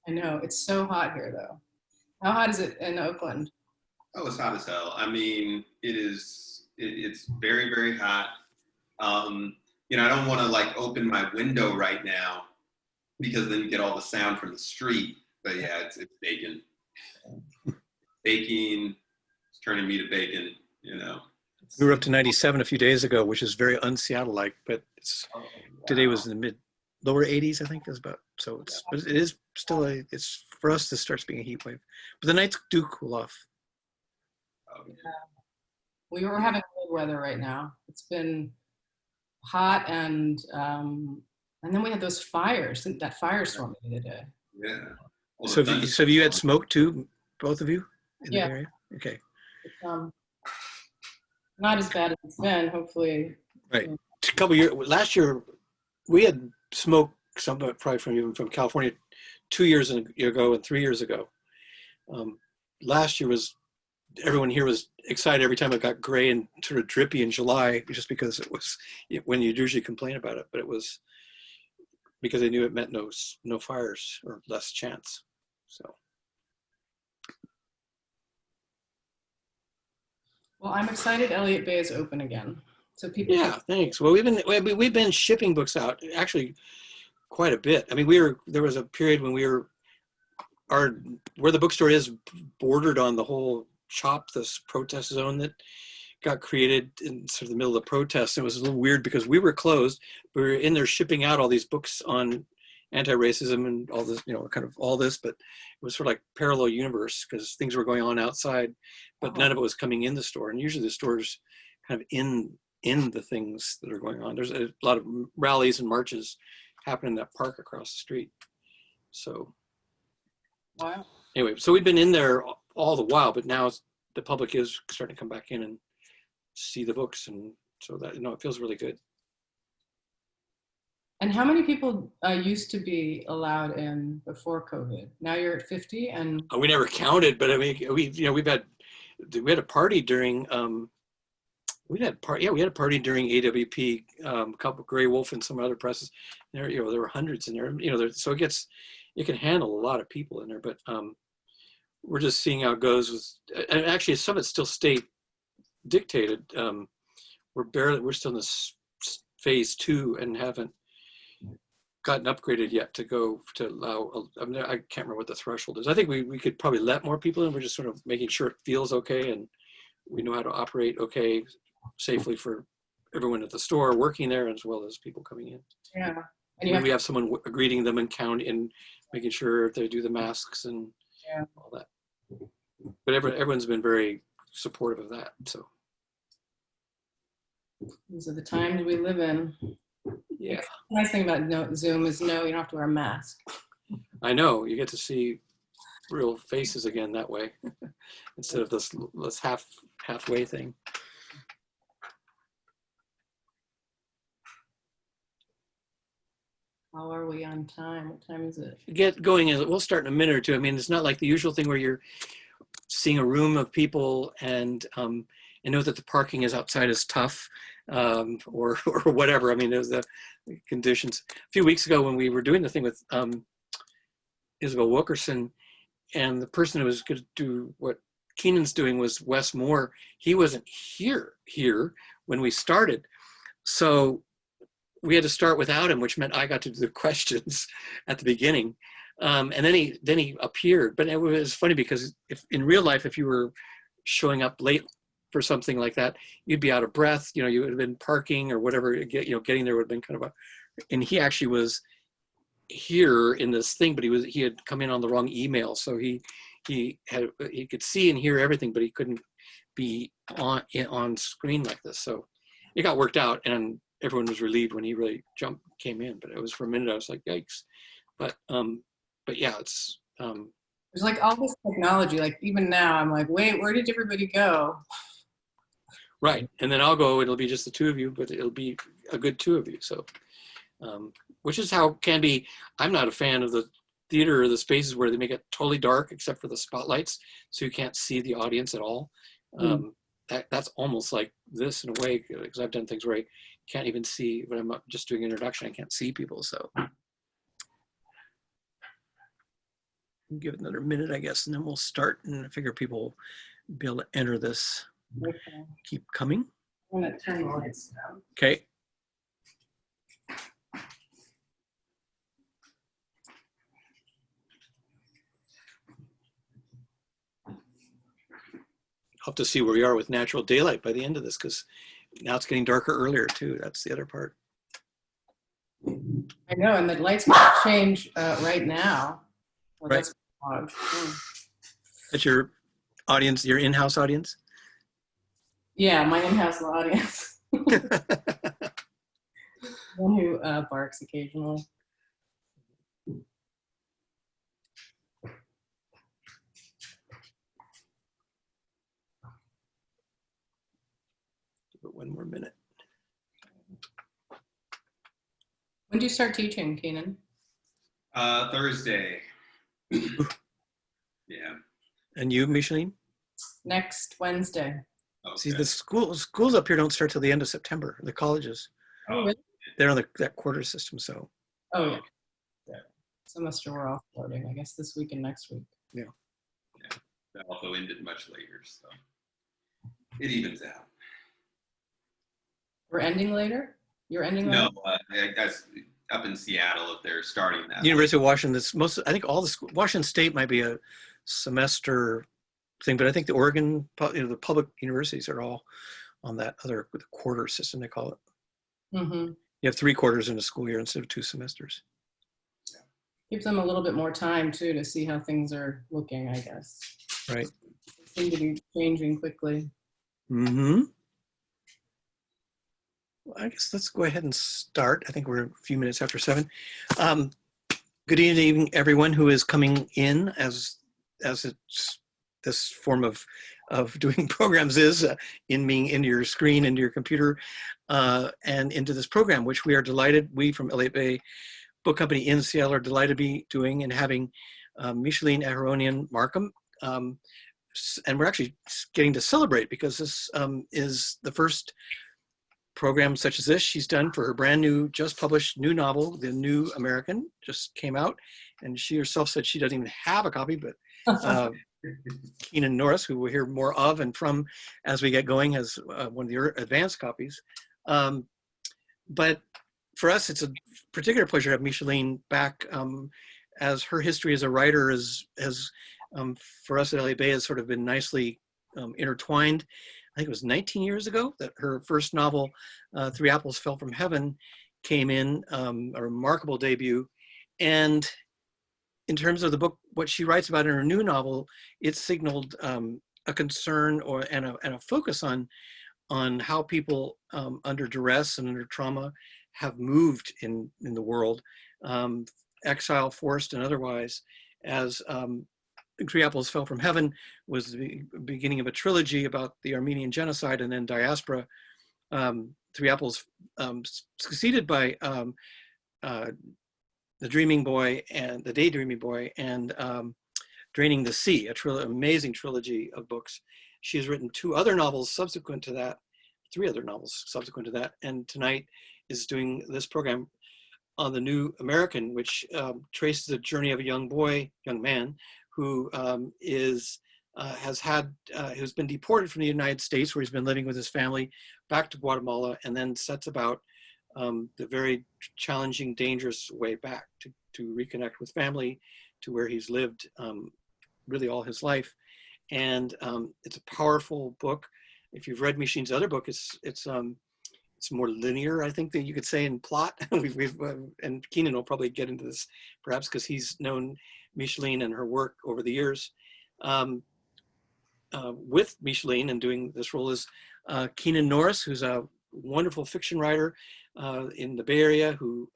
I know, it's so hot here though. How hot is it in Oakland? Oh, it's hot as hell. I mean, it's very, very hot. You know, I don't want to like open my window right now because then you get all the sound from the street. But yeah, it's baking. Baking, it's turning me to bacon, you know. We were up to 97 a few days ago, which is very un-Seattle-like, but today was in the lower 80s, I think is about, so but it is still it's for us, this starts being a heat wave. But the nights do cool off. Yeah. We were having cold weather right now. It's been hot and then we had those fires, that firestorm the other day. Yeah. Well, So have you had smoke too, both of you in the area? Okay. It's, not as bad as it's been, hopefully. Right. A couple years, last year, we had smoke, some probably from California 2 years ago and 3 years ago. Last year everyone here was excited every time it got gray and sort of drippy in July, just because it was when you usually complain about it, but it was because they knew it meant no fires or less chance. So. Well, I'm excited Elliott Bay is open again. So people. Yeah, thanks. Well, we've been shipping books out actually quite a bit. I mean, there was a period when where the bookstore is bordered on the whole CHOP, this protest zone that got created in sort of the middle of the protest. It was a little weird because we were closed. We were in there shipping out all these books on anti-racism and all this, you know, kind of all this, but it was sort of like parallel universe because things were going on outside, but none of it was coming in the store. And usually the store's kind of in the things that are going on. There's a lot of rallies and marches happening in that park across the street. So wow. Anyway, so we've been in there all the while, but now the public is starting to come back in and see the books, and so that, you know, it feels really good. And how many people used to be allowed in before COVID? Now you're at 50, and we never counted, but I mean, we had a party during we had a party during AWP, a couple of Grey Wolf and some other presses. There, you know, there were hundreds in there. You know, so it can handle a lot of people in there. But we're just seeing how it goes with. And actually, some of it's still state dictated. We're still in this phase 2 and haven't gotten upgraded yet to go to allow. I mean, I can't remember what the threshold is. I think we could probably let more people in. We're just sort of making sure it feels okay and we know how to operate okay, safely for everyone at the store working there as well as people coming in. Yeah, and we have someone greeting them and counting, making sure they do the masks and all that. But everyone's been very supportive of that. So these are the times we live in. Yeah. The nice thing about Zoom is you don't have to wear a mask. I know, you get to see real faces again that way instead of this halfway thing. How are we on time? What time is it? Get going. We'll start in a minute or two. I mean, it's not like the usual thing where you're seeing a room of people and know that the parking is outside is tough or whatever. I mean, there's the conditions. A few weeks ago when we were doing the thing with Isabel Wilkerson, and the person who was going to do what Keenan's doing was Wes Moore. He wasn't here when we started. So we had to start without him, which meant I got to do the questions at the beginning. And then he appeared. But it was funny because if in real life, if you were showing up late for something like that, you'd be out of breath. You know, you would have been parking or whatever. Getting there would have been kind of and he actually was here in this thing, but he had come in on the wrong email, so he could see and hear everything, but he couldn't be on screen like this. So it got worked out, and everyone was relieved when he really came in. But it was for a minute I was like, yikes. But yeah, it's there's like all this technology. Like even now, I'm like, wait, where did everybody go? Right, and then I'll go. It'll be just the two of you, but it'll be a good two of you. So. Which is how it can be. I'm not a fan of the theater or the spaces where they make it totally dark except for the spotlights, so you can't see the audience at all. That's almost like this in a way, because I've done things where I can't even see when I'm just doing introduction. I can't see people. So Give it another minute, I guess, and then we'll start. And I figure people will be able to enter this. Okay. Keep coming. I'm gonna turn the lights down. Okay. I'll have to see where we are with natural daylight by the end of this, because now it's getting darker earlier too. That's the other part. I know, and the lights can change right now. Well, Right. That's odd. That's your audience, your in-house audience? Yeah, my in-house audience. One who barks occasionally. Give it one more minute. When do you start teaching, Keenan? Thursday. Yeah. And you, Micheline? Next Wednesday. Okay. See, the schools up here don't start till the end of September, the colleges. Oh, really? They're on that quarter system, so. Oh, yeah. Semester we're all floating, I guess, this week and next week. Yeah. Yeah. That also ended much later, so it evens out. We're ending later? You're ending later? No, that's up in Seattle if they're starting that. University of Washington, I think all the schools, Washington State might be a semester thing, but I think the Oregon, the public universities are all on that other quarter system, they call it. Mm-hmm. You have 3 quarters in a school year instead of 2 semesters. Gives them a little bit more time too to see how things are looking, I guess. Right. They seem to be changing quickly. Mm-hmm. Well, I guess let's go ahead and start. I think we're a few minutes after 7. Good evening, everyone who is coming in as it's this form of doing programs is in being into your screen, into your computer, and into this program, which we are delighted, we from Elliott Bay Book Company in Seattle are delighted to be doing and having Micheline Aharonian Marcom. And we're actually getting to celebrate because this is the first program such as this she's done for her brand new, just published new novel, The New American, just came out. And she herself said she doesn't even have a copy, but Keenan Norris, who we'll hear more of and from as we get going, has one of the advanced copies. But for us, it's a particular pleasure to have Micheline back, as her history as a writer has for us at Elliott Bay has sort of been nicely intertwined. I think it was 19 years ago that her first novel, Three Apples Fell from Heaven, came in, a remarkable debut. And in terms of the book, what she writes about in her new novel, it signaled a concern and a focus on how people under duress and under trauma have moved in the world, exile, forced and otherwise, as Three Apples Fell from Heaven was the beginning of a trilogy about the Armenian Genocide and then diaspora. Three Apples succeeded by The Dreaming Boy and The Daydreaming Boy and Draining the Sea, amazing trilogy of books. She has written 2 other novels subsequent to that, 3 other novels subsequent to that, and tonight is doing this program on The New American, which traces the journey of a young man, who who's been deported from the United States, where he's been living with his family, back to Guatemala, and then sets about the very challenging, dangerous way back to reconnect with family, to where he's lived really all his life. And it's a powerful book. If you've read Micheline's other book, it's more linear, I think, that you could say, in plot. And Keenan will probably get into this, perhaps, because he's known Micheline and her work over the years. With Micheline and doing this role is Keenan Norris, who's a wonderful fiction writer in the Bay Area, who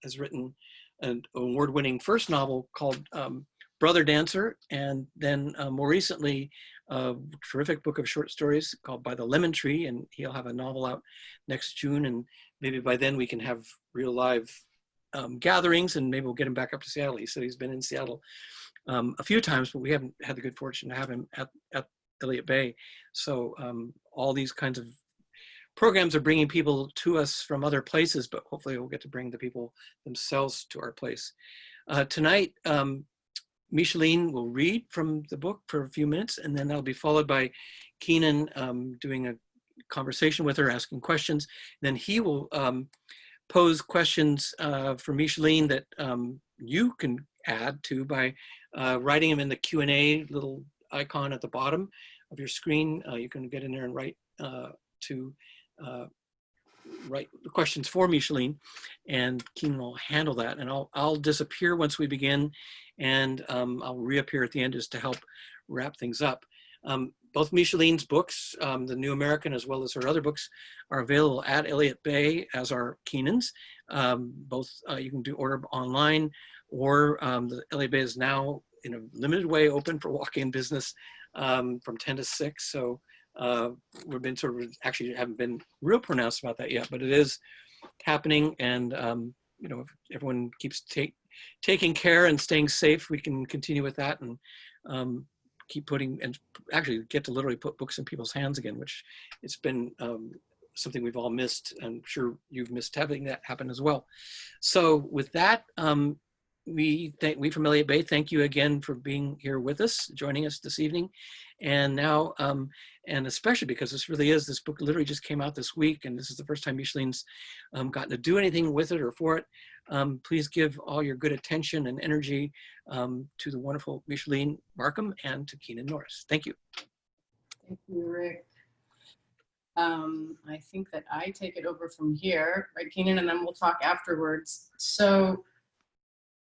has written an award-winning first novel called Brother Dancer, and then more recently, a terrific book of short stories called By the Lemon Tree, and he'll have a novel out next June, and maybe by then we can have real live gatherings, and maybe we'll get him back up to Seattle. He said he's been in Seattle a few times, but we haven't had the good fortune to have him at Elliott Bay. So all these kinds of programs are bringing people to us from other places, but hopefully we'll get to bring the people themselves to our place. Tonight, Micheline will read from the book for a few minutes, and then that'll be followed by Keenan doing a conversation with her, asking questions. Then he will pose questions for Micheline that you can add to by writing them in the Q&A little icon at the bottom of your screen. You can get in there and write write the questions for Micheline, and Keenan will handle that. And I'll disappear once we begin, and I'll reappear at the end just to help wrap things up. Both Micheline's books, The New American as well as her other books, are available at Elliott Bay, as are Keenan's. Both you can order online, or the Elliott Bay is now in a limited way open for walk-in business from 10 to 6. So we've been actually haven't been real pronounced about that yet, but it is happening. And you know, if everyone keeps taking care and staying safe, we can continue with that and keep putting, and actually get to literally put books in people's hands again, which it's been something we've all missed. I'm sure you've missed having that happen as well. So with that, we from Elliott Bay thank you again for being here with us, joining us this evening. And now, and especially because this book literally just came out this week, and this is the first time Micheline's gotten to do anything with it or for it. Please give all your good attention and energy to the wonderful Micheline Marcom and to Keenan Norris. Thank you. Thank you, Rick. I think that I take it over from here, right, Keenan, and then we'll talk afterwards. So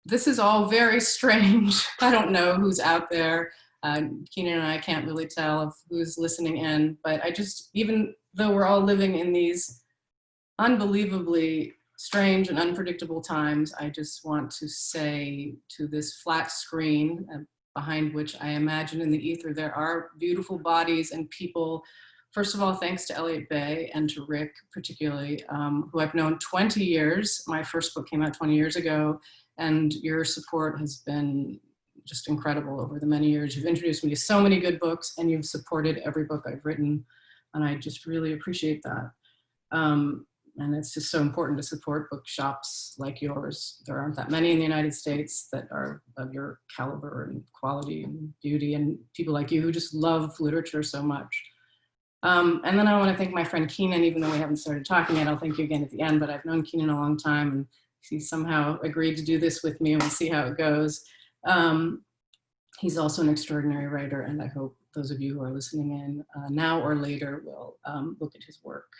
this is all very strange. I don't know who's out there. Keenan and I can't really tell of who's listening in, but even though we're all living in these unbelievably strange and unpredictable times, I just want to say to this flat screen behind which I imagine in the ether there are beautiful bodies and people. First of all, thanks to Elliott Bay and to Rick particularly, who I've known 20 years. My first book came out 20 years ago, and your support has been just incredible over the many years. You've introduced me to so many good books, and you've supported every book I've written, and I just really appreciate that. And it's just so important to support bookshops like yours. There aren't that many in the United States that are of your caliber and quality and beauty, and people like you who just love literature so much. And then I want to thank my friend Keenan, even though we haven't started talking yet. I'll thank you again at the end, but I've known Keenan a long time, and he somehow agreed to do this with me, and we'll see how it goes. He's also an extraordinary writer, and I hope those of you who are listening in now or later will look at his work.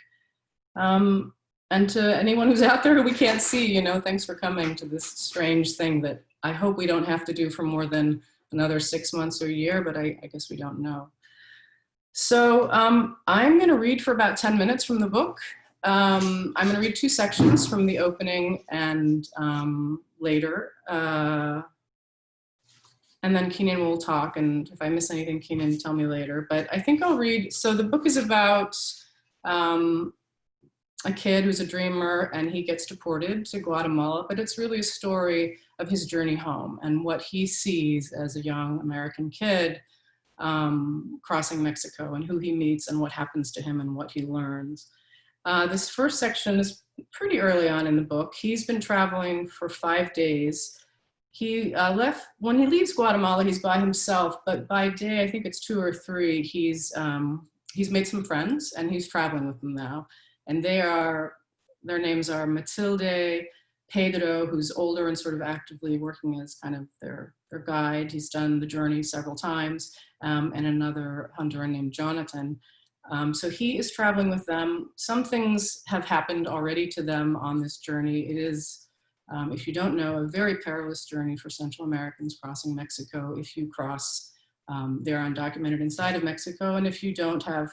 And to anyone who's out there who we can't see, you know, thanks for coming to this strange thing that I hope we don't have to do for more than another 6 months or a year, but I guess we don't know. So I'm going to read for about 10 minutes from the book. I'm going to read 2 sections from the opening and later. And then Keenan will talk, and if I miss anything, Keenan, tell me later. But I think I'll read, so the book is about a kid who's a dreamer, and he gets deported to Guatemala, but it's really a story of his journey home and what he sees as a young American kid crossing Mexico, and who he meets and what happens to him and what he learns. This first section is pretty early on in the book. He's been traveling for 5 days. He when he leaves Guatemala, he's by himself, but by day, I think it's 2 or 3, he's made some friends, and he's traveling with them now. And their names are Matilde, Pedro, who's older and sort of actively working as kind of their guide. He's done the journey several times, and another Honduran named Jonathan. So he is traveling with them. Some things have happened already to them on this journey. It is, if you don't know, a very perilous journey for Central Americans crossing Mexico. If you cross, they're undocumented inside of Mexico, and if you don't have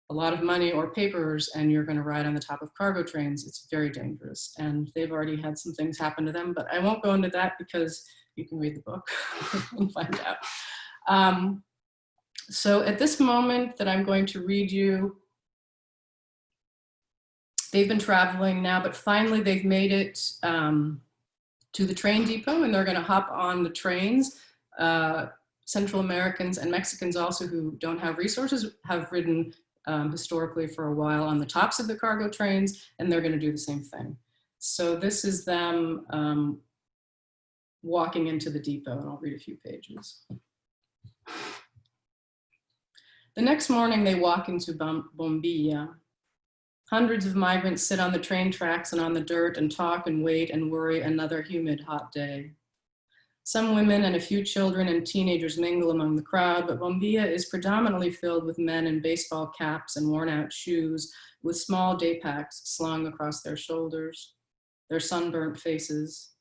a lot of money or papers and you're going to ride on the top of cargo trains, it's very dangerous. And they've already had some things happen to them, but I won't go into that because you can read the book and find out. So at this moment that I'm going to read you, they've been traveling now, but finally they've made it to the train depot, and they're going to hop on the trains. Central Americans and Mexicans also who don't have resources have ridden historically for a while on the tops of the cargo trains, and they're going to do the same thing. So this is them walking into the depot, and I'll read a few pages. The next morning, they walk into Bombilla. Hundreds of migrants sit on the train tracks and on the dirt and talk and wait and worry another humid, hot day. Some women and a few children and teenagers mingle among the crowd, but Bombilla is predominantly filled with men in baseball caps and worn-out shoes with small day packs slung across their shoulders, their sunburnt faces.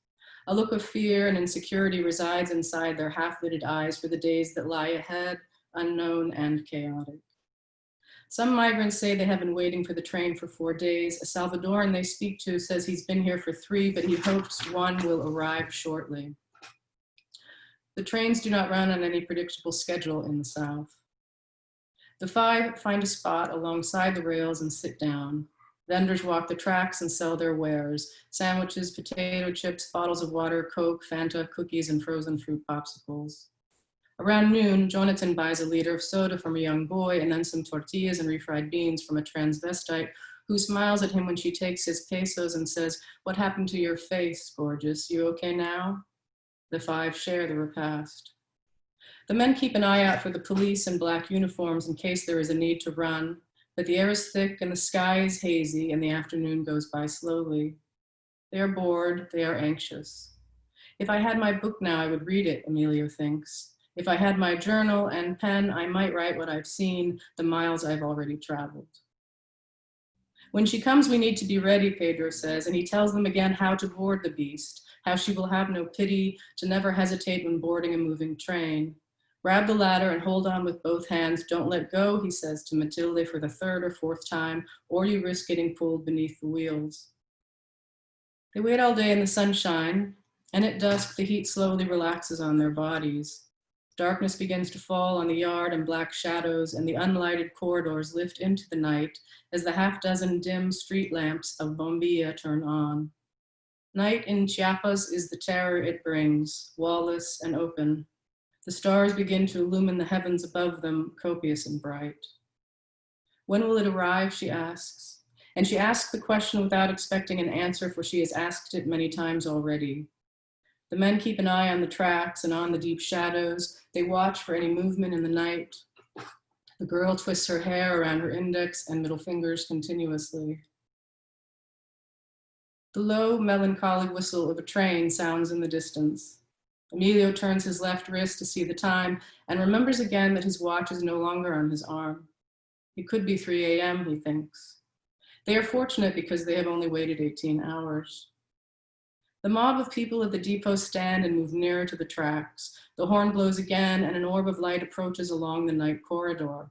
A look of fear and insecurity resides inside their half-lidded eyes for the days that lie ahead, unknown and chaotic. Some migrants say they have been waiting for the train for 4 days. A Salvadoran they speak to says he's been here for 3, but he hopes one will arrive shortly. The trains do not run on any predictable schedule in the South. The 5 find a spot alongside the rails and sit down. Vendors walk the tracks and sell their wares: sandwiches, potato chips, bottles of water, Coke, Fanta, cookies, and frozen fruit popsicles. Around noon, Jonathan buys a liter of soda from a young boy and then some tortillas and refried beans from a transvestite who smiles at him when she takes his pesos and says, "What happened to your face, gorgeous? You okay now?" The 5 share the repast. The men keep an eye out for the police in black uniforms in case there is a need to run, but the air is thick and the sky is hazy and the afternoon goes by slowly. They are bored, they are anxious. If I had my book now, I would read it, Emilio thinks. If I had my journal and pen, I might write what I've seen, the miles I've already traveled. When she comes, we need to be ready, Pedro says, and he tells them again how to board the beast, how she will have no pity, to never hesitate when boarding a moving train. Grab the ladder and hold on with both hands. Don't let go, he says to Matilde for the 3rd or 4th time, or you risk getting pulled beneath the wheels. They wait all day in the sunshine, and at dusk, the heat slowly relaxes on their bodies. Darkness begins to fall on the yard and black shadows, and the unlighted corridors lift into the night as the half-dozen dim street lamps of Bombilla turn on. Night in Chiapas is the terror it brings, wall-less and open. The stars begin to illumine the heavens above them, copious and bright. When will it arrive, she asks. And she asks the question without expecting an answer, for she has asked it many times already. The men keep an eye on the tracks and on the deep shadows. They watch for any movement in the night. The girl twists her hair around her index and middle fingers continuously. The low, melancholy whistle of a train sounds in the distance. Emilio turns his left wrist to see the time and remembers again that his watch is no longer on his arm. It could be 3 a.m., he thinks. They are fortunate because they have only waited 18 hours. The mob of people at the depot stand and move nearer to the tracks. The horn blows again and an orb of light approaches along the night corridor.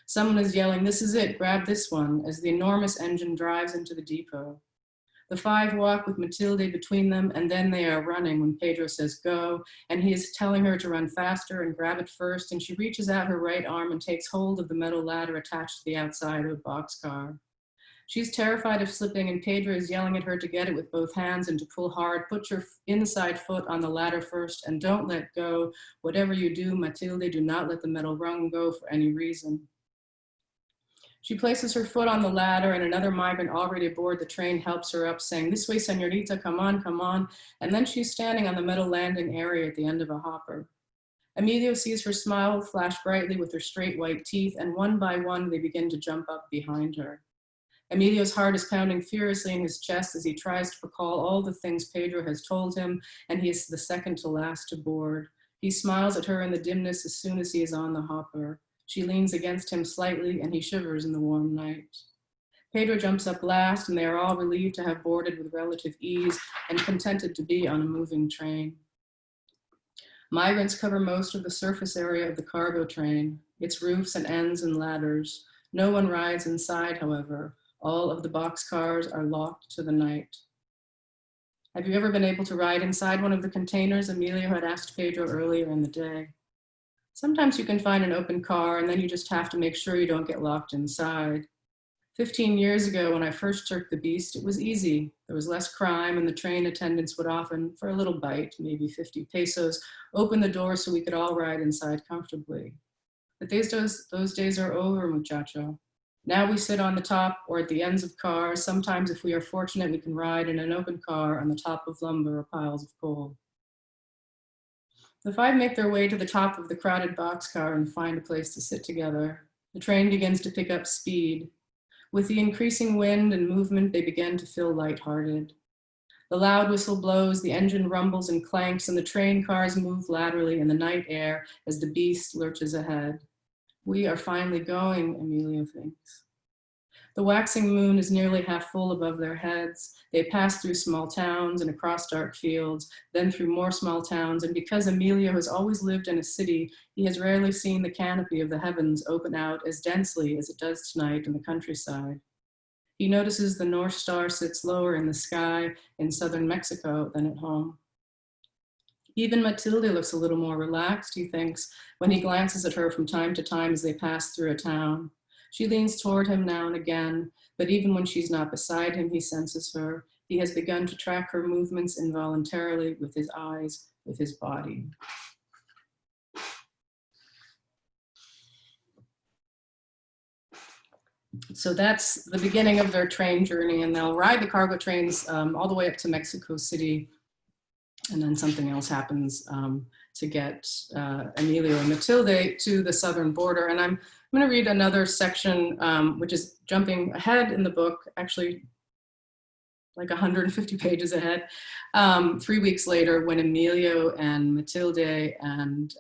Someone is yelling, "This is it, grab this one," as the enormous engine drives into the depot. The 5 walk with Matilde between them, and then they are running when Pedro says go, and he is telling her to run faster and grab it first, and she reaches out her right arm and takes hold of the metal ladder attached to the outside of a boxcar. She's terrified of slipping, and Pedro is yelling at her to get it with both hands and to pull hard. Put your inside foot on the ladder first and don't let go. Whatever you do, Matilde, do not let the metal rung go for any reason. She places her foot on the ladder, and another migrant already aboard the train helps her up, saying, "This way, senorita, come on, come on." And then she's standing on the metal landing area at the end of a hopper. Emilio sees her smile flash brightly with her straight white teeth, and one by one, they begin to jump up behind her. Emilio's heart is pounding furiously in his chest as he tries to recall all the things Pedro has told him, and he is the second to last to board. He smiles at her in the dimness as soon as he is on the hopper. She leans against him slightly, and he shivers in the warm night. Pedro jumps up last, and they are all relieved to have boarded with relative ease and contented to be on a moving train. Migrants cover most of the surface area of the cargo train, its roofs and ends and ladders. No one rides inside, however. All of the boxcars are locked to the night. "Have you ever been able to ride inside one of the containers?" Emilio had asked Pedro earlier in the day. "Sometimes you can find an open car, and then you just have to make sure you don't get locked inside. 15 years ago, when I first took the beast, it was easy. There was less crime, and the train attendants would often, for a little bite, maybe 50 pesos, open the door so we could all ride inside comfortably. But those days are over, muchacho. Now we sit on the top or at the ends of cars. Sometimes, if we are fortunate, we can ride in an open car on the top of lumber or piles of coal." The five make their way to the top of the crowded boxcar and find a place to sit together. The train begins to pick up speed. With the increasing wind and movement, they begin to feel lighthearted. The loud whistle blows, the engine rumbles and clanks, and the train cars move laterally in the night air as the beast lurches ahead. We are finally going, Emilio thinks. The waxing moon is nearly half full above their heads. They pass through small towns and across dark fields, then through more small towns, and because Emilio has always lived in a city, he has rarely seen the canopy of the heavens open out as densely as it does tonight in the countryside. He notices the North Star sits lower in the sky in southern Mexico than at home. Even Matilde looks a little more relaxed, he thinks, when he glances at her from time to time as they pass through a town. She leans toward him now and again, but even when she's not beside him, he senses her. He has begun to track her movements involuntarily with his eyes, with his body. So that's the beginning of their train journey, and they'll ride the cargo trains all the way up to Mexico City, and then something else happens to get Emilio and Matilde to the southern border. And I'm going to read another section, which is jumping ahead in the book, actually like 150 pages ahead. 3 weeks later, when Emilio and Matilde and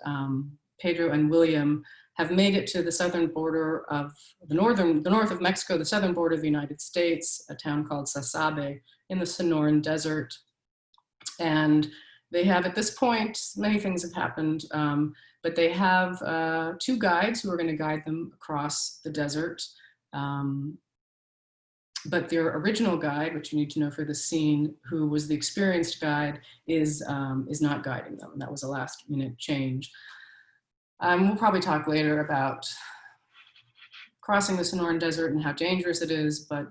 Pedro and William have made it to the southern border of the north of Mexico, the southern border of the United States, a town called Sasabe in the Sonoran Desert. And they have, at this point, many things have happened, but they have two guides who are going to guide them across the desert. But their original guide, which you need to know for the scene, who was the experienced guide, is not guiding them. That was a last minute change. We'll probably talk later about crossing the Sonoran Desert and how dangerous it is, but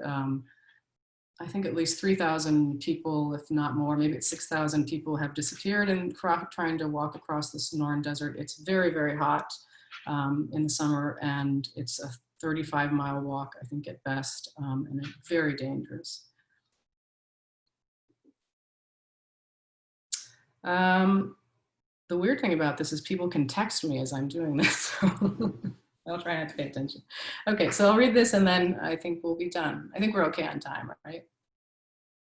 I think at least 3,000 people, if not more, maybe it's 6,000 people have disappeared in trying to walk across the Sonoran Desert. It's very, very hot in the summer, and it's a 35-mile walk, I think at best, and it's very dangerous. The weird thing about this is people can text me as I'm doing this. So I'll try not to pay attention. Okay, so I'll read this and then I think we'll be done. I think we're okay on time, right?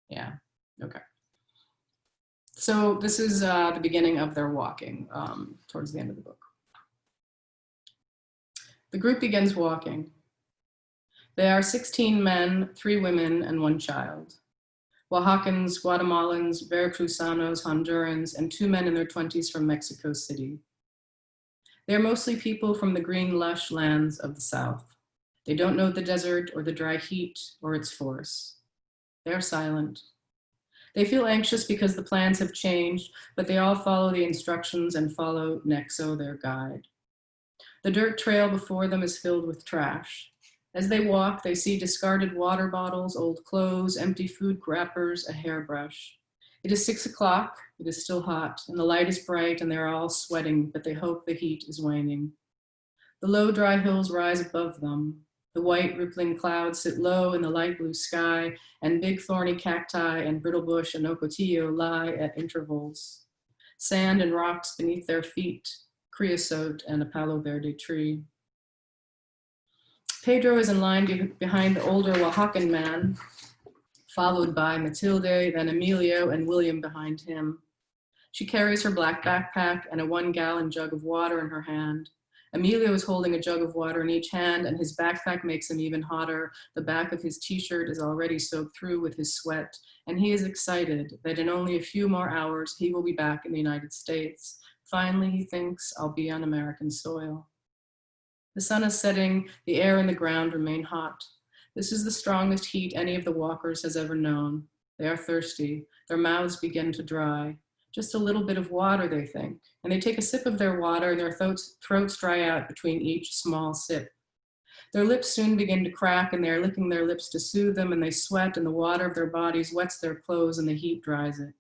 Yeah, okay. So this is the beginning of their walking towards the end of the book. The group begins walking. They are 16 men, 3 women, and 1 child. Oaxacans, Guatemalans, Veracruzanos, Hondurans, and 2 men in their 20s from Mexico City. They are mostly people from the green, lush lands of the South. They don't know the desert or the dry heat or its force. They are silent. They feel anxious because the plans have changed, but they all follow the instructions and follow Nexo, their guide. The dirt trail before them is filled with trash. As they walk, they see discarded water bottles, old clothes, empty food wrappers, a hairbrush. It is 6 o'clock, it is still hot, and the light is bright, and they are all sweating, but they hope the heat is waning. The low, dry hills rise above them. The white, rippling clouds sit low in the light blue sky, and big thorny cacti and brittle bush and ocotillo lie at intervals. Sand and rocks beneath their feet, creosote and a palo verde tree. Pedro is in line behind the older Oaxacan man, followed by Matilde, then Emilio, and William behind him. She carries her black backpack and a 1-gallon jug of water in her hand. Emilio is holding a jug of water in each hand, and his backpack makes him even hotter. The back of his t-shirt is already soaked through with his sweat, and he is excited that in only a few more hours, he will be back in the United States. Finally, he thinks, I'll be on American soil. The sun is setting, the air and the ground remain hot. This is the strongest heat any of the walkers has ever known. They are thirsty, their mouths begin to dry. Just a little bit of water, they think, and they take a sip of their water and their throats dry out between each small sip. Their lips soon begin to crack and they are licking their lips to soothe them, and they sweat and the water of their bodies wets their clothes and the heat dries it.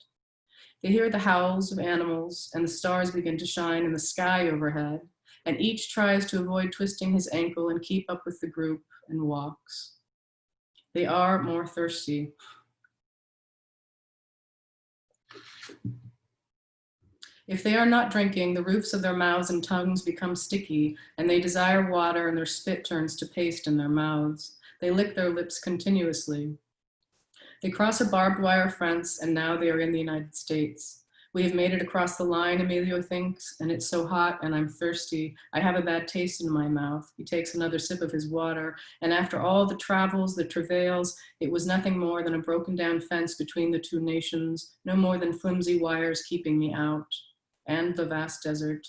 They hear the howls of animals and the stars begin to shine in the sky overhead, and each tries to avoid twisting his ankle and keep up with the group and walks. They are more thirsty. If they are not drinking, the roofs of their mouths and tongues become sticky, and they desire water, and their spit turns to paste in their mouths. They lick their lips continuously. They cross a barbed wire fence, and now they are in the United States. We have made it across the line, Emilio thinks, and it's so hot and I'm thirsty. I have a bad taste in my mouth. He takes another sip of his water, and after all the travels, the travails, it was nothing more than a broken down fence between the two nations, no more than flimsy wires keeping me out. And the vast desert.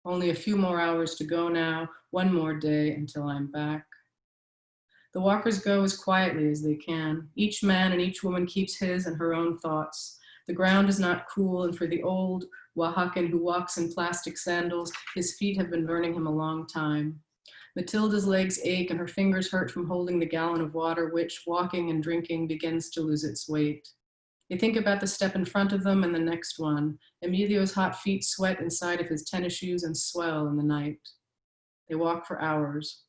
Only a few more hours to go now, one more day until I'm back. The walkers go as quietly as they can. Each man and each woman keeps his and her own thoughts. The ground is not cool, and for the old Oaxacan who walks in plastic sandals, his feet have been burning him a long time. Matilda's legs ache and her fingers hurt from holding the gallon of water, which, walking and drinking, begins to lose its weight. They think about the step in front of them and the next one. Emilio's hot feet sweat inside of his tennis shoes and swell in the night. They walk for hours.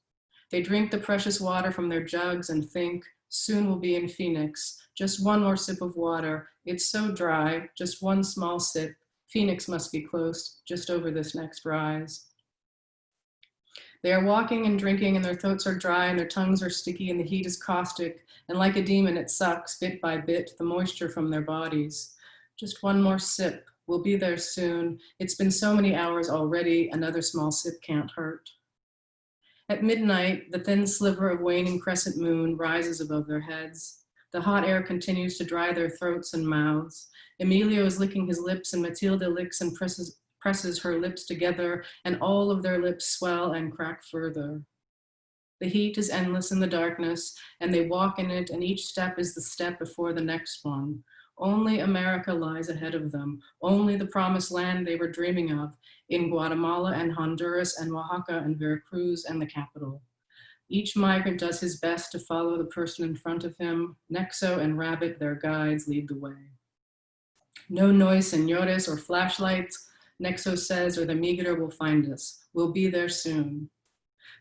They drink the precious water from their jugs and think, soon we'll be in Phoenix. Just one more sip of water. It's so dry, just one small sip. Phoenix must be close, just over this next rise. They are walking and drinking, and their throats are dry and their tongues are sticky and the heat is caustic, and like a demon it sucks, bit by bit, the moisture from their bodies. Just one more sip. We'll be there soon. It's been so many hours already, another small sip can't hurt. At midnight, the thin sliver of waning crescent moon rises above their heads. The hot air continues to dry their throats and mouths. Emilio is licking his lips, and Matilda licks and presses her lips together, and all of their lips swell and crack further. The heat is endless in the darkness, and they walk in it, and each step is the step before the next one. Only America lies ahead of them, only the promised land they were dreaming of, in Guatemala and Honduras and Oaxaca and Veracruz and the capital. Each migrant does his best to follow the person in front of him. Nexo and Rabbit, their guides, lead the way. No noise, señores, or flashlights, Nexo says, or the migra will find us. We'll be there soon.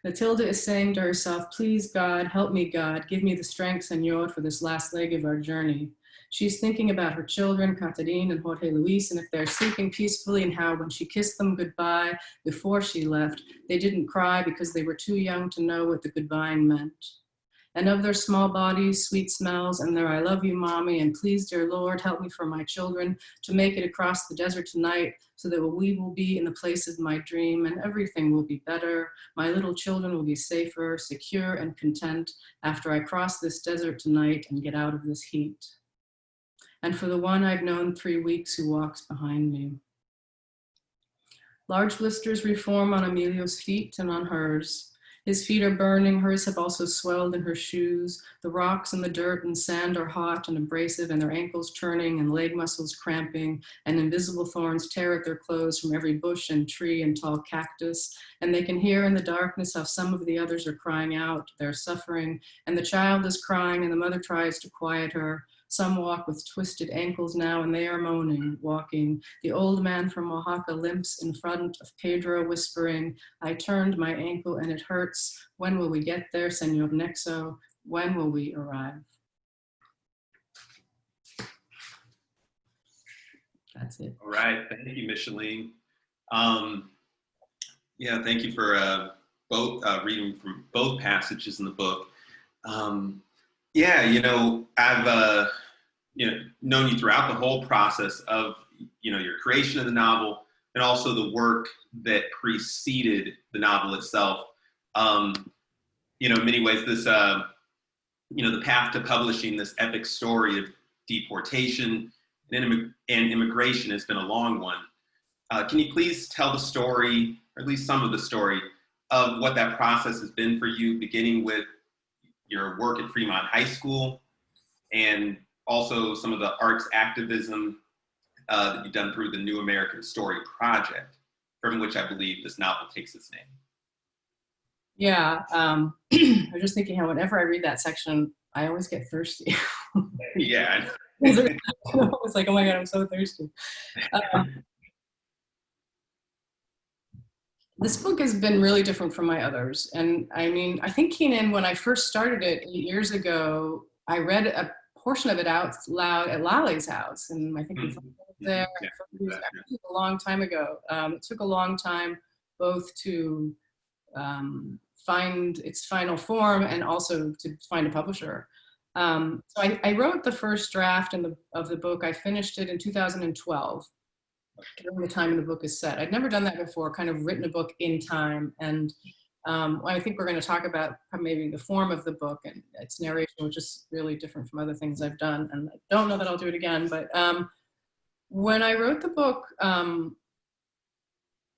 Matilda is saying to herself, please God, help me God, give me the strength, Señor, for this last leg of our journey. She's thinking about her children, Catarine and Jorge Luis, and if they're sleeping peacefully, and how when she kissed them goodbye before she left, they didn't cry because they were too young to know what the goodbying meant. And of their small bodies, sweet smells, and their I love you, mommy, and please, dear Lord, help me for my children to make it across the desert tonight so that we will be in the place of my dream and everything will be better. My little children will be safer, secure, and content after I cross this desert tonight and get out of this heat. And for the one I've known 3 weeks who walks behind me. Large blisters reform on Emilio's feet and on hers. His feet are burning, hers have also swelled in her shoes. The rocks and the dirt and sand are hot and abrasive, and their ankles churning and leg muscles cramping, and invisible thorns tear at their clothes from every bush and tree and tall cactus. And they can hear in the darkness how some of the others are crying out, they're suffering, and the child is crying and the mother tries to quiet her. Some walk with twisted ankles now, and they are moaning, walking. The old man from Oaxaca limps in front of Pedro, whispering, I turned my ankle and it hurts. When will we get there, Señor Nexo? When will we arrive? That's it. All right, thank you, Micheline. Yeah, thank you for both reading from both passages in the book. Yeah, I've known you throughout the whole process of your creation of the novel, and also the work that preceded the novel itself. In many ways, this the path to publishing this epic story of deportation and immigration has been a long one. Can you please tell the story, or at least some of the story, of what that process has been for you, beginning with your work at Fremont High School, and also some of the arts activism that you've done through the New American Story Project, from which I believe this novel takes its name. Yeah, I was just thinking how whenever I read that section, I always get thirsty. Yeah. It's like, oh my God, I'm so thirsty. This book has been really different from my others. And I mean, I think Keenan, when I first started it 8 years ago, I read a portion of it out loud at Lale's house. And I think there. Yeah, It was actually a long time ago. It took a long time both to find its final form and also to find a publisher. So I wrote the first draft of the book. I finished it in 2012, during the time the book is set. I'd never done that before, kind of written a book in time. And I think we're going to talk about maybe the form of the book and its narration, which is really different from other things I've done. And I don't know that I'll do it again, but when I wrote the book,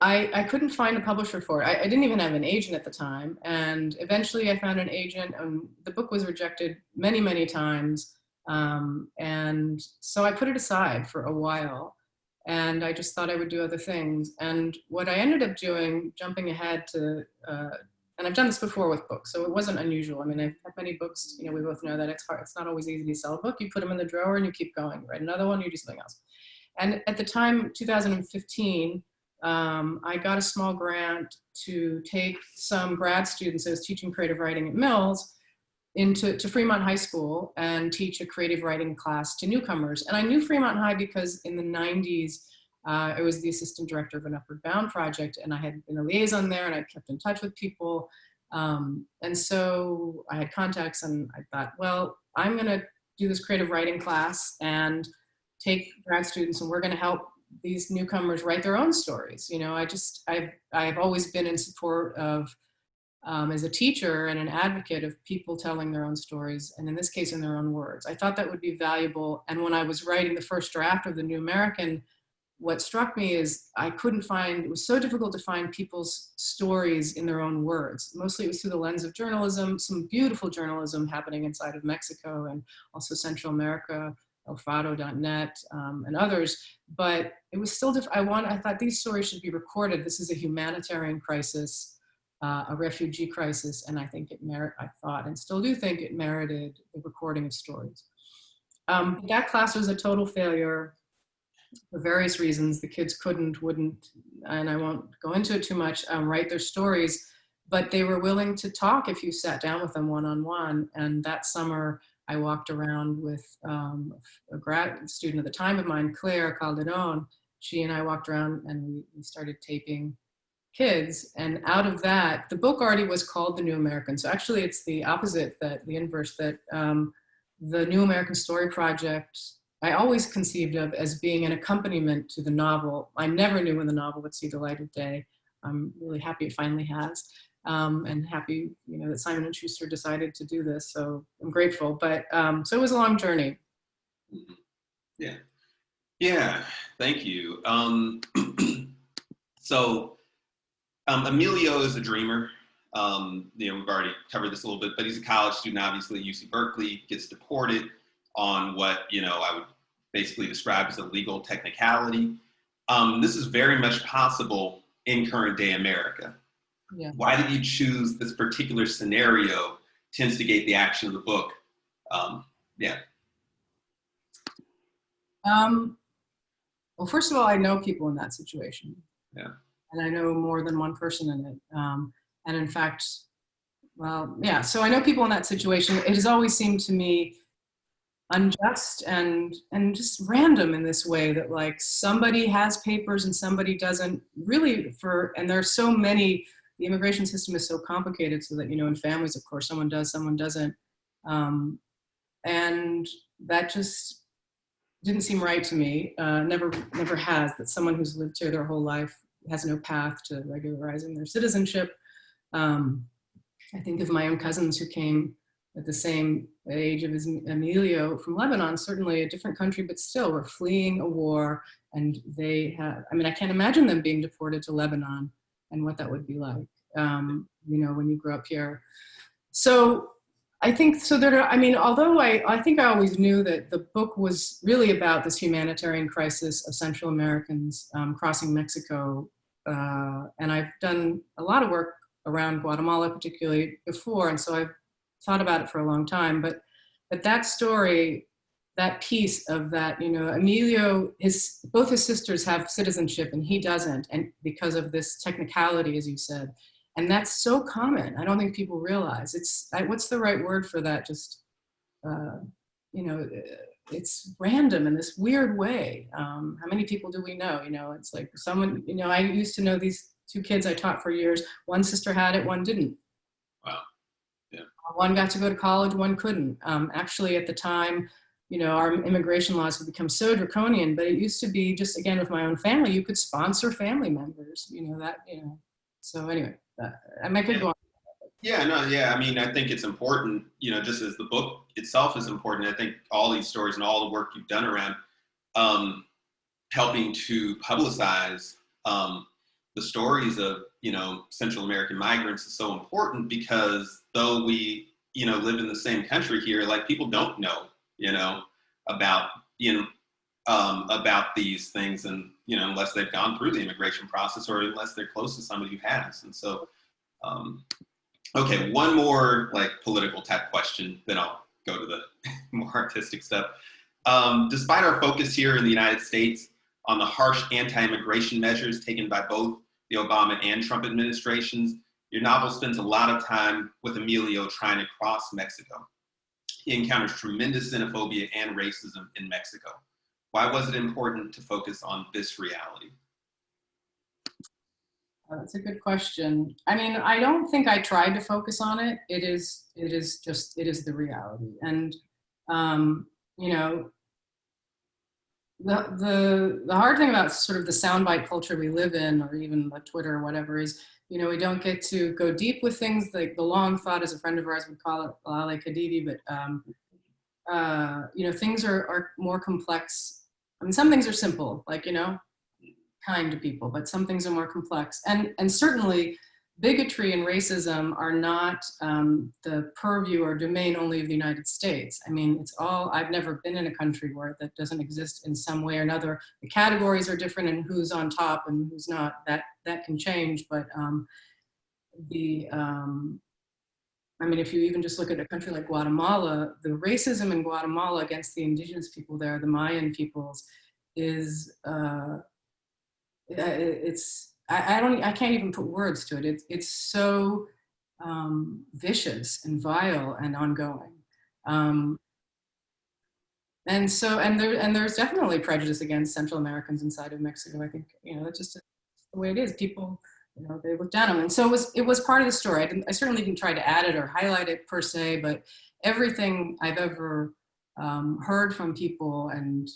I couldn't find a publisher for it. I didn't even have an agent at the time. And eventually I found an agent, and the book was rejected many, many times. And so I put it aside for a while. And I just thought I would do other things. And what I ended up doing, jumping ahead to, and I've done this before with books, so it wasn't unusual. I mean, I've had many books, we both know that it's hard. It's not always easy to sell a book. You put them in the drawer and you keep going. You write another one, you do something else. And at the time, 2015, I got a small grant to take some grad students. I was teaching creative writing at Mills to Fremont High School and teach a creative writing class to newcomers. And I knew Fremont High because in the 90s, I was the assistant director of an Upward Bound project, and I had been a liaison there, and I kept in touch with people. And so I had contacts, and I thought, well, I'm going to do this creative writing class and take grad students, and we're going to help these newcomers write their own stories. I've always been in support of, as a teacher and an advocate of people telling their own stories, and in this case, in their own words. I thought that would be valuable. And when I was writing the first draft of the New American, what struck me is it was so difficult to find people's stories in their own words. Mostly it was through the lens of journalism, some beautiful journalism happening inside of Mexico and also Central America, elfado.net, and others. But it was still I thought these stories should be recorded. This is a humanitarian crisis, a refugee crisis, and I think I thought and still do think it merited the recording of stories. That class was a total failure for various reasons. The kids wouldn't, and I won't go into it too much, write their stories, but they were willing to talk if you sat down with them one-on-one. And that summer, I walked around with a grad student at the time of mine, Claire Calderon. She and I walked around and we started taping kids. And out of that, the book already was called The New American. So actually it's the opposite, the inverse, that the New American Story Project, I always conceived of as being an accompaniment to the novel. I never knew when the novel would see the light of day. I'm really happy it finally has. And happy, that Simon & Schuster decided to do this. So I'm grateful, but so it was a long journey. Yeah, thank you. So Emilio is a dreamer. We've already covered this a little bit, but he's a college student, obviously, at UC Berkeley, gets deported on what, I would basically describe as a legal technicality. This is very much possible in current day America. Yeah. Why did you choose this particular scenario to instigate the action of the book? Well, first of all, I know people in that situation. Yeah. And I know more than one person in it. And in fact, so I know people in that situation. It has always seemed to me unjust and just random in this way, that like somebody has papers and somebody doesn't, really, and there are so many. The immigration system is so complicated, so that, in families, of course, someone does, someone doesn't. And that just didn't seem right to me. Never has, that someone who's lived here their whole life has no path to regularizing their citizenship. I think of my own cousins who came at the same age of Emilio from Lebanon, certainly a different country, but still were fleeing a war. And I can't imagine them being deported to Lebanon and what that would be like, when you grew up here. So I think, although I think I always knew that the book was really about this humanitarian crisis of Central Americans crossing Mexico. And I've done a lot of work around Guatemala, particularly before. And so I've thought about it for a long time, but that story, that piece of that, Emilio, both his sisters have citizenship and he doesn't, and because of this technicality, as you said, and that's so common. I don't think people realize what's the right word for that? Just, it's random in this weird way. How many people do we know? You know, it's like someone, you know, I used to know these two kids I taught for years. One sister had it, one didn't. Wow. Yeah. One got to go to college, one couldn't. Actually, at the time, you know, our immigration laws have become so draconian, but it used to be just, again, with my own family, you could sponsor family members, you know, that, you know. So anyway, I might could go on. Yeah, no, yeah. I mean, I think it's important, you know, just as the book itself is important. I think all these stories and all the work you've done around helping to publicize the stories of, you know, Central American migrants is so important, because though we, you know, live in the same country here, like, people don't know, you know, about, you know, about these things, and, you know, unless they've gone through the immigration process, or unless they're close to somebody who has. And so, okay, one more like political type question, then I'll go to the more artistic stuff. Despite our focus here in the United States on the harsh anti-immigration measures taken by both the Obama and Trump administrations, your novel spends a lot of time with Emilio trying to cross Mexico. He encounters tremendous xenophobia and racism in Mexico. Why was it important to focus on this reality? That's a good question. I mean, I don't think I tried to focus on it. It is the reality. And, you know, the hard thing about sort of the soundbite culture we live in, or even like Twitter or whatever, is, you know, we don't get to go deep with things like the long thought, as a friend of ours would call it, Lale Khadidi, but, you know, things are more complex. I mean, some things are simple, like, you know, kind to people, but some things are more complex. And certainly bigotry and racism are not the purview or domain only of the United States. I mean, it's all, I've never been in a country where that doesn't exist in some way or another. The categories are different, and who's on top and who's not, that can change. But I mean, if you even just look at a country like Guatemala, the racism in Guatemala against the indigenous people there, the Mayan peoples, is, I can't even put words to it. It's so vicious and vile and ongoing. And so, there's definitely prejudice against Central Americans inside of Mexico. I think, you know, that's just the way it is. People, you know, they look down on them. And so it was part of the story. I certainly didn't try to add it or highlight it per se, but everything I've ever heard from people, and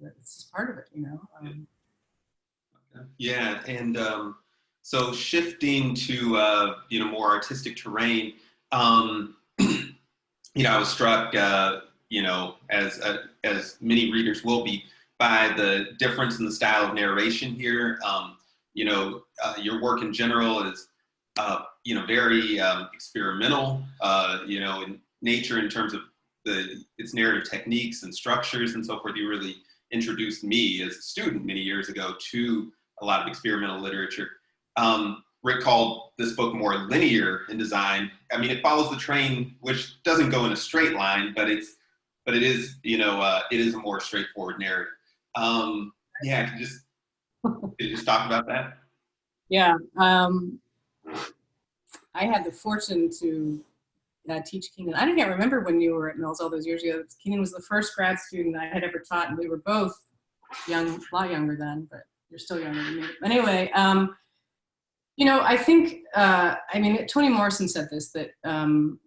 it's part of it, you know. Yeah, and so shifting to you know, more artistic terrain, you know, I was struck, you know, as many readers will be, by the difference in the style of narration here. You know, your work in general is, you know, very experimental, you know, in nature, in terms of its narrative techniques and structures and so forth. You really introduced me as a student many years ago to a lot of experimental literature. Rick called this book more linear in design. I mean, it follows the train, which doesn't go in a straight line, but it is, you know, it is a more straightforward narrative. Yeah, could you just talk about that? Yeah, I had the fortune to teach Keenan. I can't remember when you were at Mills all those years ago. Keenan was the first grad student I had ever taught, and we were both young, a lot younger then, but you're still younger than me. Anyway, you know, I think, I mean, Toni Morrison said this, that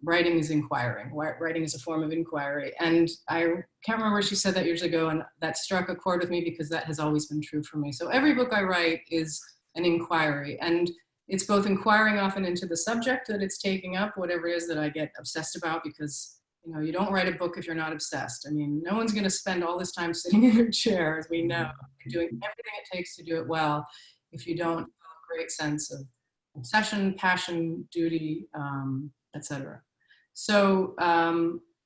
writing is inquiring. Writing is a form of inquiry. And I can't remember where she said that years ago, and that struck a chord with me, because that has always been true for me. So every book I write is an inquiry. And it's both inquiring often into the subject that it's taking up, whatever it is that I get obsessed about, because, you know, you don't write a book if you're not obsessed. I mean, no one's going to spend all this time sitting in their chair, as we know, doing everything it takes to do it well, if you don't have a great sense of obsession, passion, duty, etc. So,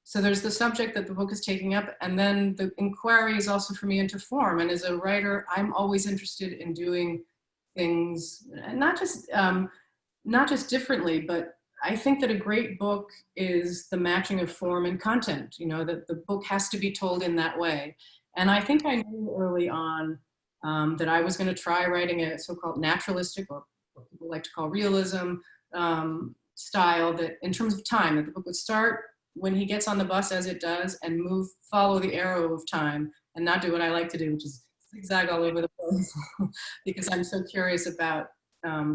so there's the subject that the book is taking up, and then the inquiry is also for me into form. And as a writer, I'm always interested in doing things, not just differently, but I think that a great book is the matching of form and content, you know, that the book has to be told in that way. And I think I knew early on that I was going to try writing a so-called naturalistic, or what people like to call realism, style, that in terms of time, that the book would start when he gets on the bus, as it does, and follow the arrow of time and not do what I like to do, which is zigzag all over the place, because I'm so curious about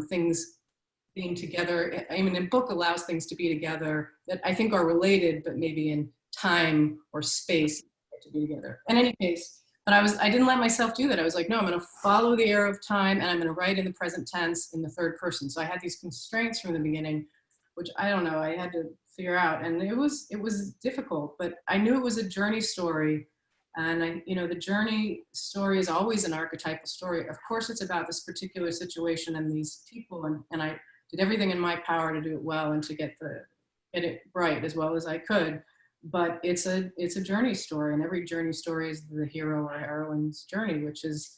things being together. I mean, a book allows things to be together that I think are related, but maybe in time or space to be together. In any case, but I didn't let myself do that. I was like, no, I'm going to follow the arrow of time, and I'm going to write in the present tense in the third person. So I had these constraints from the beginning, which I don't know, I had to figure out. And it was difficult, but I knew it was a journey story. And the journey story is always an archetypal story. Of course, it's about this particular situation and these people. And I did everything in my power to do it well and to get it right as well as I could. But it's a journey story, and every journey story is the hero or heroine's journey, which is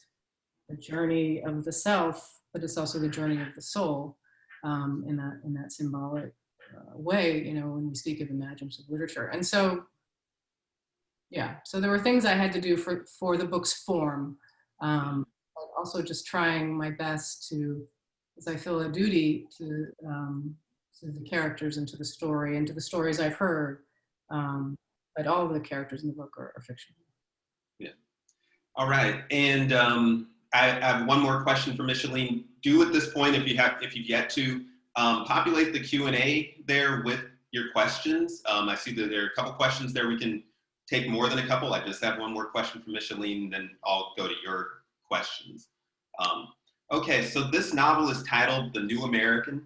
the journey of the self, but it's also the journey of the soul in that symbolic way, when we speak of imaginative literature. And so, yeah, so there were things I had to do for the book's form, but also just trying my best to, as I feel a duty to the characters and to the story and to the stories I've heard. But all of the characters in the book are fictional. Yeah. All right. And I have one more question for Micheline. Do at this point, if you've yet to, populate the Q&A there with your questions. I see that there are a couple questions there. We can take more than a couple. I just have one more question for Micheline, then I'll go to your questions. Okay, so this novel is titled The New American.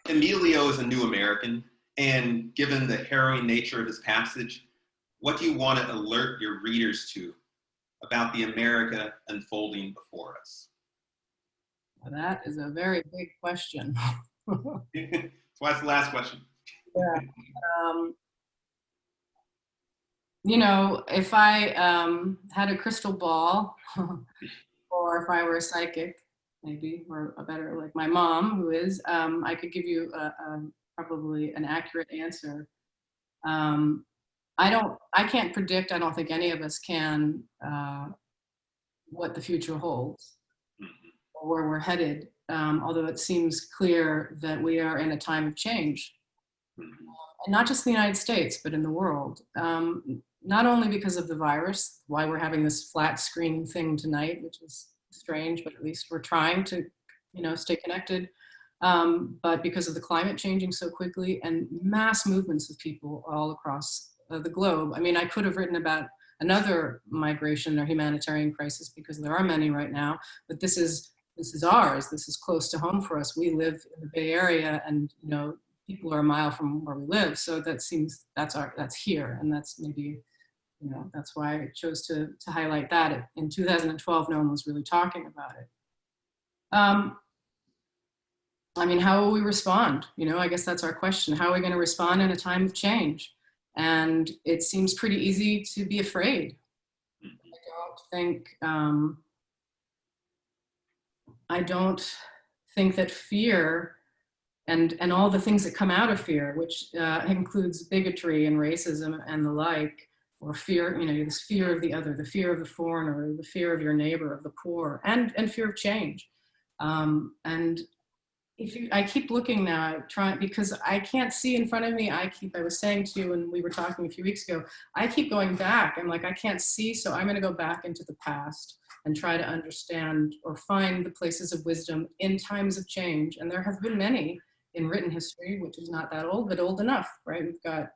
Emilio is a new American. And given the harrowing nature of his passage, what do you want to alert your readers to about the America unfolding before us? Well, that is a very big question. So that's the last question. Yeah. If I had a crystal ball, or if I were a psychic, maybe, or a better, like my mom, who is, I could give you probably an accurate answer. I can't predict, I don't think any of us can, what the future holds or where we're headed, although it seems clear that we are in a time of change. And not just in the United States, but in the world. Not only because of the virus, why we're having this flat screen thing tonight, which is strange, but at least we're trying to, stay connected. But because of the climate changing so quickly and mass movements of people all across the globe. I mean, I could have written about another migration or humanitarian crisis because there are many right now, but this is ours. This is close to home for us. We live in the Bay Area, and people are a mile from where we live. So that's here, and that's maybe, that's why I chose to highlight that. In 2012, no one was really talking about it. I mean, how will we respond? I guess that's our question. How are we going to respond in a time of change? And it seems pretty easy to be afraid. I don't think that fear and all the things that come out of fear, which includes bigotry and racism and the like, or fear, this fear of the other, the fear of the foreigner, the fear of your neighbor, of the poor, and fear of change. And I keep looking now, because I can't see in front of me. I was saying to you when we were talking a few weeks ago, I keep going back. I'm like, I can't see, so I'm going to go back into the past and try to understand or find the places of wisdom in times of change. And there have been many in written history, which is not that old, but old enough, right? We've got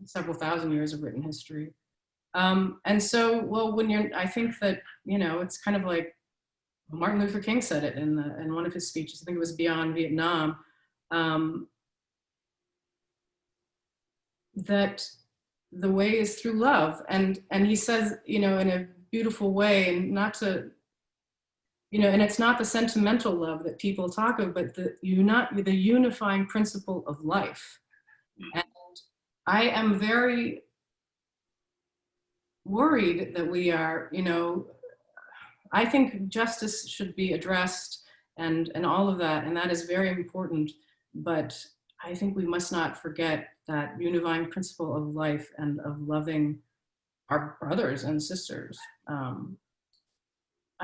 several thousand years of written history. And so, well, I think that, it's kind of like, Martin Luther King said it in one of his speeches. I think it was Beyond Vietnam, that the way is through love, and he says, in a beautiful way, and not to, and it's not the sentimental love that people talk of, but the unifying principle of life. And I am very worried that we are, I think justice should be addressed and all of that, and that is very important, but I think we must not forget that unifying principle of life and of loving our brothers and sisters.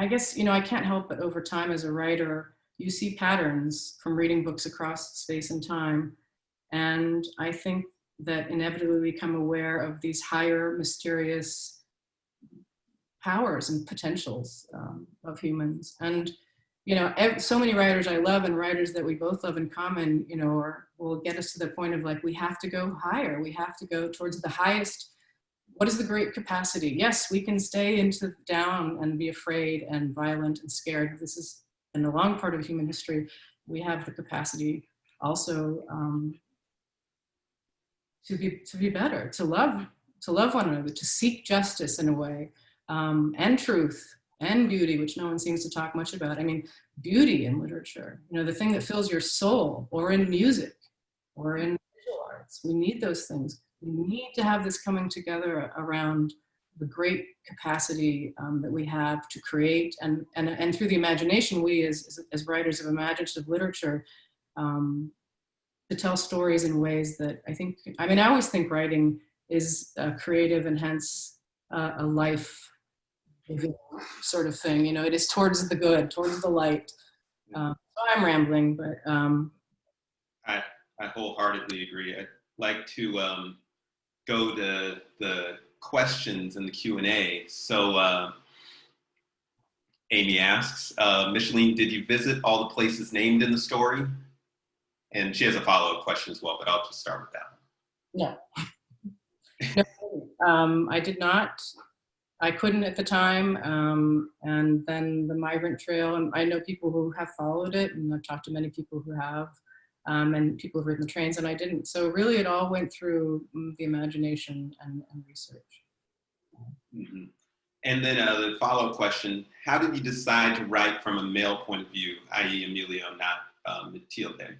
I guess, I can't help but over time as a writer, you see patterns from reading books across space and time. And I think that inevitably we become aware of these higher mysterious powers and potentials of humans. And, you know, so many writers I love and writers that we both love in common, you know, will get us to the point of like, we have to go higher. We have to go towards the highest. What is the great capacity? Yes, we can stay into down and be afraid and violent and scared. This is in a long part of human history. We have the capacity also to be better, to love one another, to seek justice in a way, and truth and beauty, which no one seems to talk much about. I mean, beauty in literature, you know, the thing that fills your soul, or in music, or in visual arts. We need those things. We need to have this coming together around the great capacity that we have to create, and through the imagination, we as writers of imaginative literature, to tell stories in ways that I mean, I always think writing is creative and hence a life sort of thing. You know, it is towards the good, towards the light. So I'm rambling, but I wholeheartedly agree. I'd like to go to the questions in the Q&A. So Amy asks, Micheline, did you visit all the places named in the story? And she has a follow-up question as well, but I'll just start with that one. No, I did not. I couldn't at the time. And then the migrant trail, and I know people who have followed it, and I've talked to many people who have, and people who've ridden the trains, and I didn't. So really it all went through the imagination and research. Mm-hmm. And then the follow-up question, how did you decide to write from a male point of view, i.e. Emilio, not Matilde?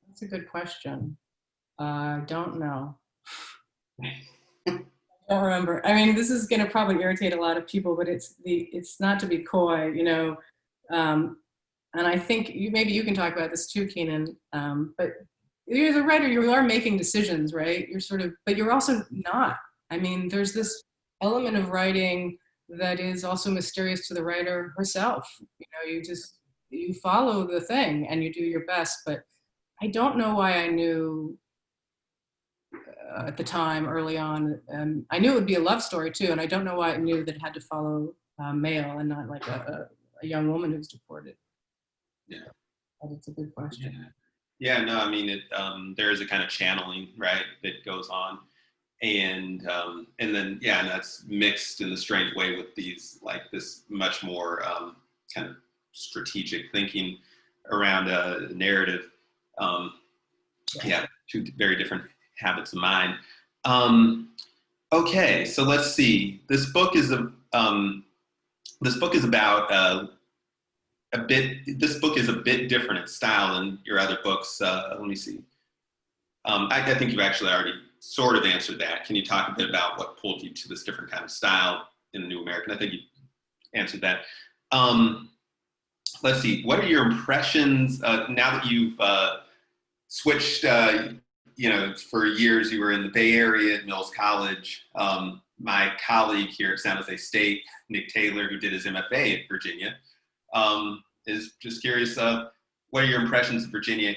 That's a good question. I don't know. I don't remember. I mean, this is going to probably irritate a lot of people, but it's not to be coy, you know. And I think maybe you can talk about this too, Keenan. But you're the writer, you are making decisions, right? You're sort of, but you're also not. I mean, there's this element of writing that is also mysterious to the writer herself. You know, you follow the thing and you do your best, but I don't know why I knew at the time, early on, I knew it would be a love story too, and I don't know why I knew that it had to follow male and not like a young woman who's deported. Yeah, but it's a good question. Yeah, no, I mean, there is a kind of channeling, right, that goes on, and then and that's mixed in a strange way with these, like this much more kind of strategic thinking around the narrative. Two very different habits of mind. Okay, so let's see. This book is about this book is a bit different in style than your other books. Let me see. I think you've actually already sort of answered that. Can you talk a bit about what pulled you to this different kind of style in the New American? I think you answered that. Let's see. What are your impressions now that you've switched? You know, for years you were in the Bay Area at Mills College. My colleague here at San Jose State, Nick Taylor, who did his MFA at Virginia, is just curious, what are your impressions of Virginia,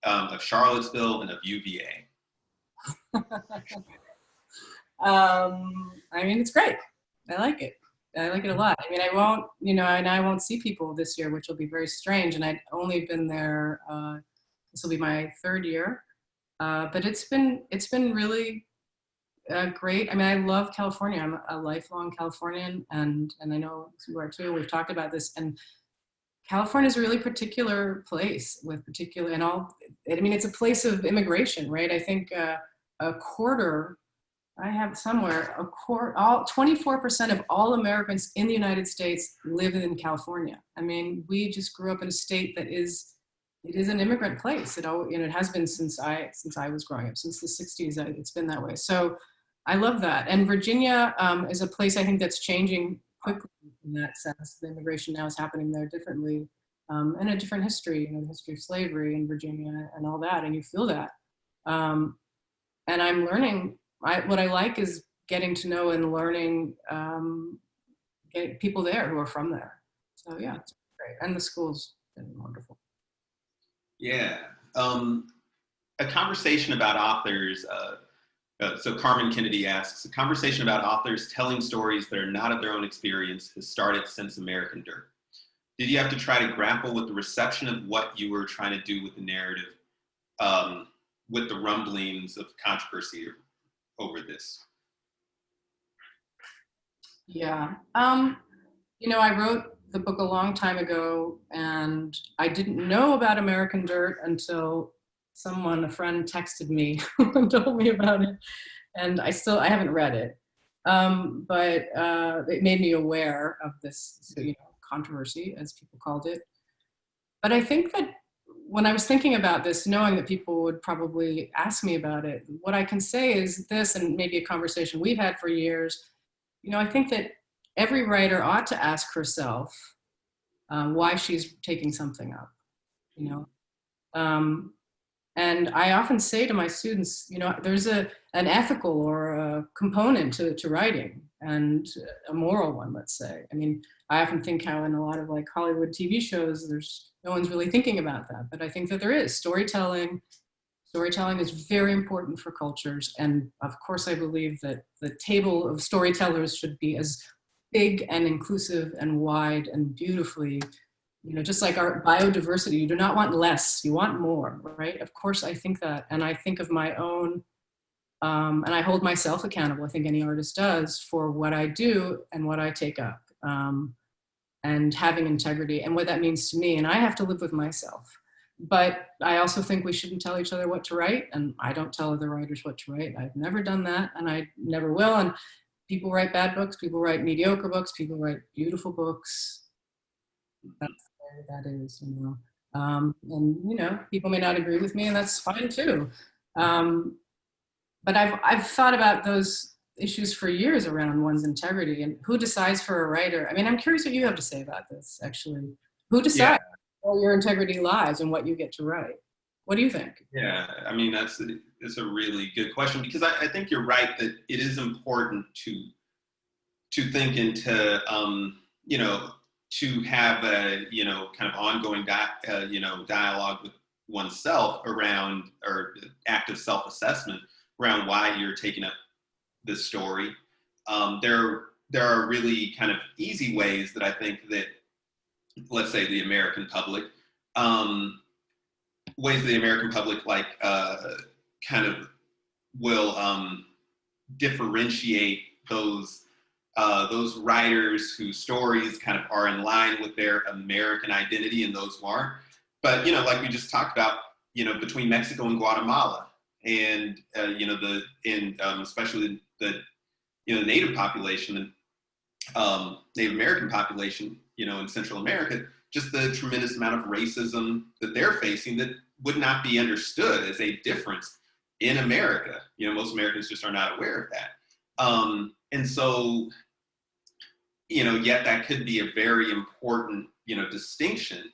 of Charlottesville, and of UVA? I mean, it's great. I like it. I like it a lot. I mean, I won't see people this year, which will be very strange. And I'd only been there, this will be my third year. But it's been really great. I mean, I love California. I'm a lifelong Californian, and I know you are too. We've talked about this, and California is a really particular place with particular, and all, I mean, it's a place of immigration, right? I think a quarter, I have somewhere, 24% of all Americans in the United States live in California. I mean, we just grew up in a state that it is an immigrant place. It has been since I was growing up, since the 60s, it's been that way. So I love that. And Virginia is a place I think that's changing quickly in that sense. The immigration now is happening there differently, and a different history, the history of slavery in Virginia and all that, and you feel that. And I'm learning, what I like is getting to know and learning people there who are from there. So yeah, it's great. And the school's been wonderful. Yeah. a conversation about authors, so Carmen Kennedy asks, a conversation about authors telling stories that are not of their own experience has started since American Dirt. Did you have to try to grapple with the reception of what you were trying to do with the narrative, with the rumblings of controversy over this? Yeah. You know, I wrote the book a long time ago, and I didn't know about American Dirt until a friend texted me and told me about it. And I haven't read it. But it made me aware of this, you know, controversy, as people called it. But I think that when I was thinking about this, knowing that people would probably ask me about it, what I can say is this, and maybe a conversation we've had for years, you know, I think that every writer ought to ask herself why she's taking something up, you know. And I often say to my students, you know, there's an ethical or a component to writing, and a moral one, let's say. I mean, I often think how in a lot of like Hollywood TV shows, no one's really thinking about that, but I think that there is. Storytelling is very important for cultures, and of course I believe that the table of storytellers should be as big and inclusive and wide and beautifully, you know, just like our biodiversity, you do not want less, you want more, right? Of course I think that, and I think of my own, and I hold myself accountable, I think any artist does, for what I do and what I take up, and having integrity and what that means to me, and I have to live with myself. But I also think we shouldn't tell each other what to write, and I don't tell other writers what to write. I've never done that, and I never will. And people write bad books, people write mediocre books, people write beautiful books. That's the way that is, you know. And you know, people may not agree with me, and that's fine too. But I've thought about those issues for years around one's integrity and who decides for a writer. I mean, I'm curious what you have to say about this, actually. Who decides where your integrity lies and what you get to write? What do you think? Yeah, I mean, it's a really good question, because I think you're right that it is important to think into, you know, to have a, you know, kind of ongoing dialogue with oneself around, or active self-assessment around why you're taking up this story. There are really kind of easy ways that I think that, let's say, the American public, like kind of will differentiate those writers whose stories kind of are in line with their American identity and those who aren't. But, you know, like we just talked about, you know, between Mexico and Guatemala, and you know, especially the you know, Native population, Native American population, you know, in Central America, just the tremendous amount of racism that they're facing that would not be understood as a difference in America. You know, most Americans just are not aware of that. And so, you know, yet that could be a very important, you know, distinction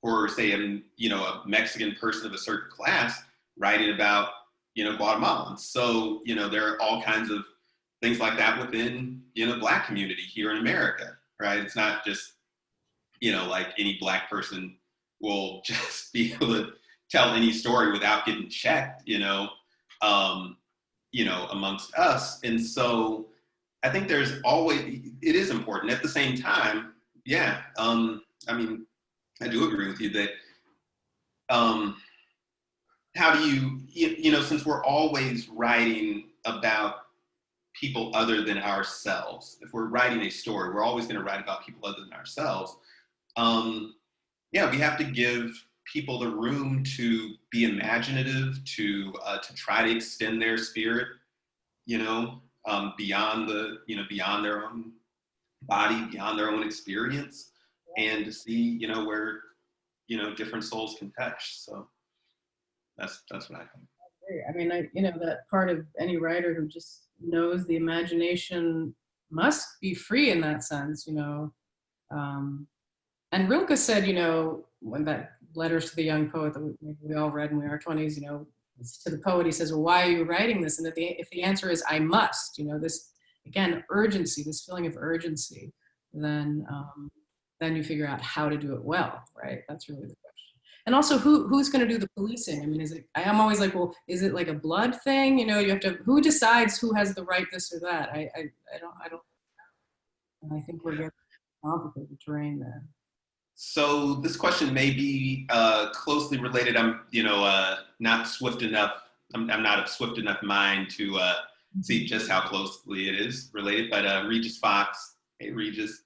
for, say, you know, a Mexican person of a certain class writing about, you know, Guatemalans. So, you know, there are all kinds of things like that within, you know, the Black community here in America, right? It's not just, you know, like any Black person will just be able to tell any story without getting checked, you know, amongst us. And so I think it is important. At the same time, yeah, I mean, I do agree with you that, how do you know, since we're always writing about people other than ourselves, if we're writing a story, we're always going to write about people other than ourselves. Yeah, we have to give people the room to be imaginative, to try to extend their spirit, you know, beyond their own body, beyond their own experience, and to see, you know, where, you know, different souls can touch. So that's what I think. I mean, you know, that part of any writer who just knows the imagination must be free in that sense, you know. And Rilke said, you know, when that Letters to the Young Poet that we all read when we were in our 20s, you know, to the poet, he says, well, why are you writing this? And if the answer is, I must, you know, this, again, urgency, this feeling of urgency, then you figure out how to do it well, right? That's really the question. And also, who's going to do the policing? I mean, I'm always like, well, is it like a blood thing? You know, you have to, who decides who has the right this or that? I don't, and I think we're getting complicated terrain there. So this question may be closely related. I'm, not swift enough. I'm not a swift enough mind to see just how closely it is related. But Regis Fox, hey Regis,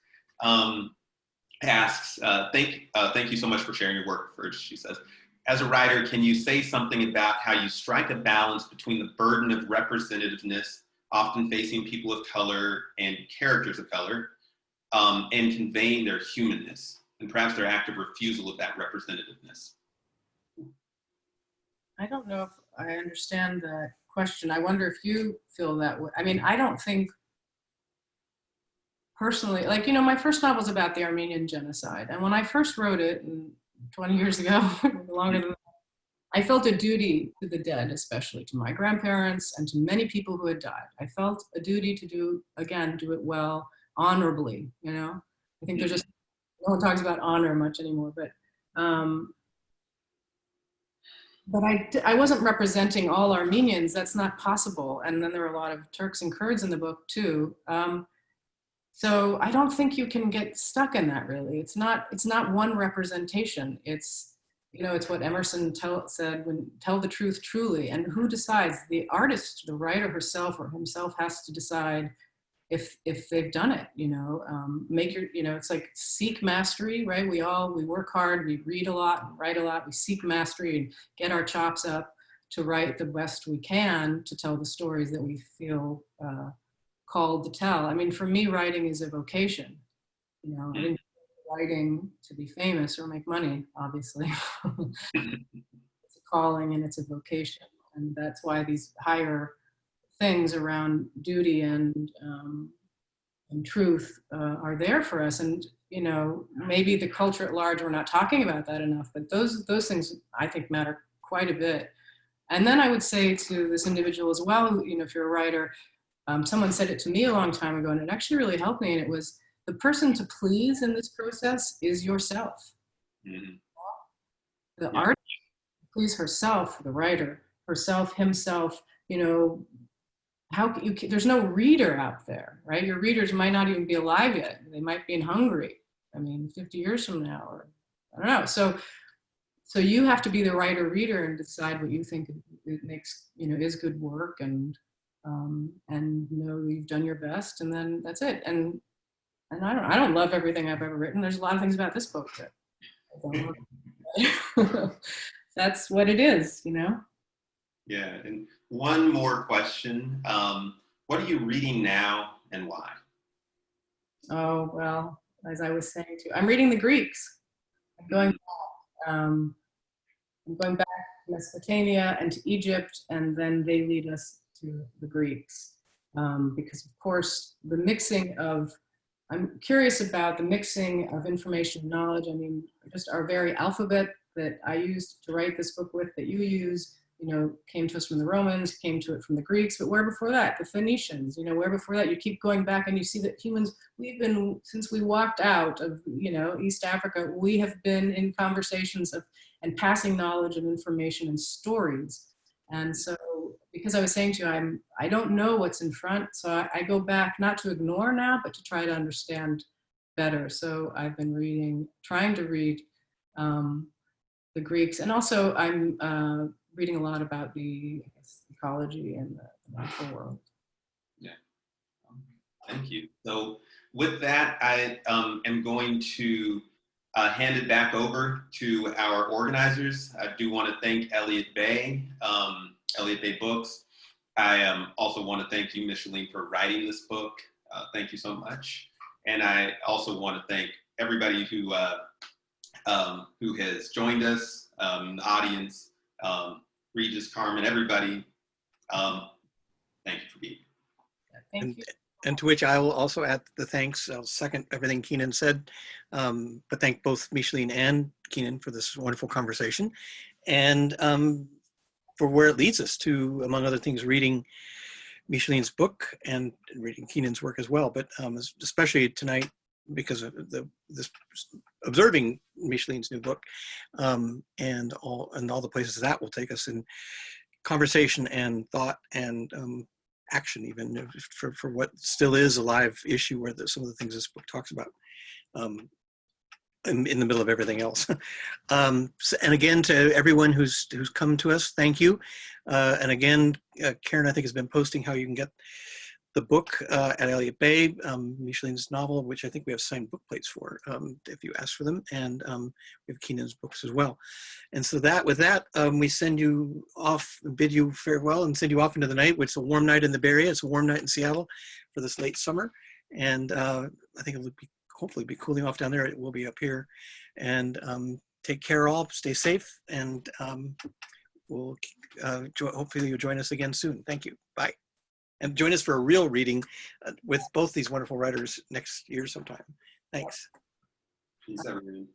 asks, thank you so much for sharing your work. First, she says, as a writer, can you say something about how you strike a balance between the burden of representativeness, often facing people of color and characters of color, and conveying their humanness, and perhaps their active refusal of that representativeness? I don't know if I understand that question. I wonder if you feel that way. I mean, I don't think personally, like, my first novel is about the Armenian Genocide. And when I first wrote it 20 years ago, longer than that, I felt a duty to the dead, especially to my grandparents and to many people who had died. I felt a duty to do it well, honorably, I think there's just, no one talks about honor much anymore, but I wasn't representing all Armenians. That's not possible. And then there were a lot of Turks and Kurds in the book too. So I don't think you can get stuck in that really. It's not one representation. It's what Emerson said, tell the truth truly. And who decides? The artist, the writer herself or himself has to decide if they've done it, make your, it's like seek mastery, right? We work hard, we read a lot and write a lot, we seek mastery and get our chops up to write the best we can to tell the stories that we feel called to tell. I mean, for me, writing is a vocation, I didn't do writing to be famous or make money, obviously. It's a calling and it's a vocation. And that's why these higher things around duty and truth are there for us. And maybe the culture at large, we're not talking about that enough, but those things I think matter quite a bit. And then I would say to this individual as well, if you're a writer, someone said it to me a long time ago, and it actually really helped me. And it was, the person to please in this process is yourself. Mm-hmm. The artist please herself, the writer, herself, himself, there's no reader out there, right? Your readers might not even be alive yet. They might be in Hungary. 50 years from now, or I don't know. So you have to be the writer reader and decide what you think it makes, is good work, and you've done your best, and then that's it. And I don't love everything I've ever written. There's a lot of things about this book that I don't love. That's what it is, Yeah, and one more question. What are you reading now and why? Oh, well, as I was saying too, I'm reading the Greeks. I'm going back to Mesopotamia and to Egypt, and then they lead us to the Greeks. Because of course, I'm curious about the mixing of information and knowledge. Just our very alphabet that I used to write this book with, that you use, came to us from the Romans, came to it from the Greeks, but where before that? The Phoenicians, where before that? You keep going back and you see that humans, since we walked out of, East Africa, we have been in conversations and passing knowledge and information and stories. And so, because I was saying to you, I don't know what's in front, so I go back, not to ignore now, but to try to understand better. So I've been trying to read the Greeks, and also I'm reading a lot about the ecology and the natural world. Yeah, thank you. So with that, I am going to hand it back over to our organizers. I do want to thank Elliott Bay, Elliott Bay Books. I also want to thank you, Micheline, for writing this book. Thank you so much. And I also want to thank everybody who has joined us, the audience, Regis, Carmen, everybody. Thank you for being here. Thank you. And to which I will also add the thanks. I'll second everything Keenan said, but thank both Micheline and Keenan for this wonderful conversation, and for where it leads us to, among other things, reading Micheline's book and reading Keenan's work as well. But especially tonight, because of this observing Micheline's new book, and all the places that will take us in conversation and thought and action, even for what still is a live issue, where some of the things this book talks about. In the middle of everything else. And again, to everyone who's come to us, thank you. And again, Karen, I think, has been posting how you can get the book at Elliott Bay, Micheline's novel, which I think we have signed book plates for, if you ask for them. And we have Keenan's books as well. And so with that, we send you off, bid you farewell, and send you off into the night. It's a warm night in the Bay Area. It's a warm night in Seattle for this late summer. And I think it'll hopefully be cooling off down there. It will be up here. And take care all, stay safe, and we'll hopefully you'll join us again soon. Thank you, bye. And join us for a real reading with both these wonderful writers next year sometime. Thanks. Peace, everyone.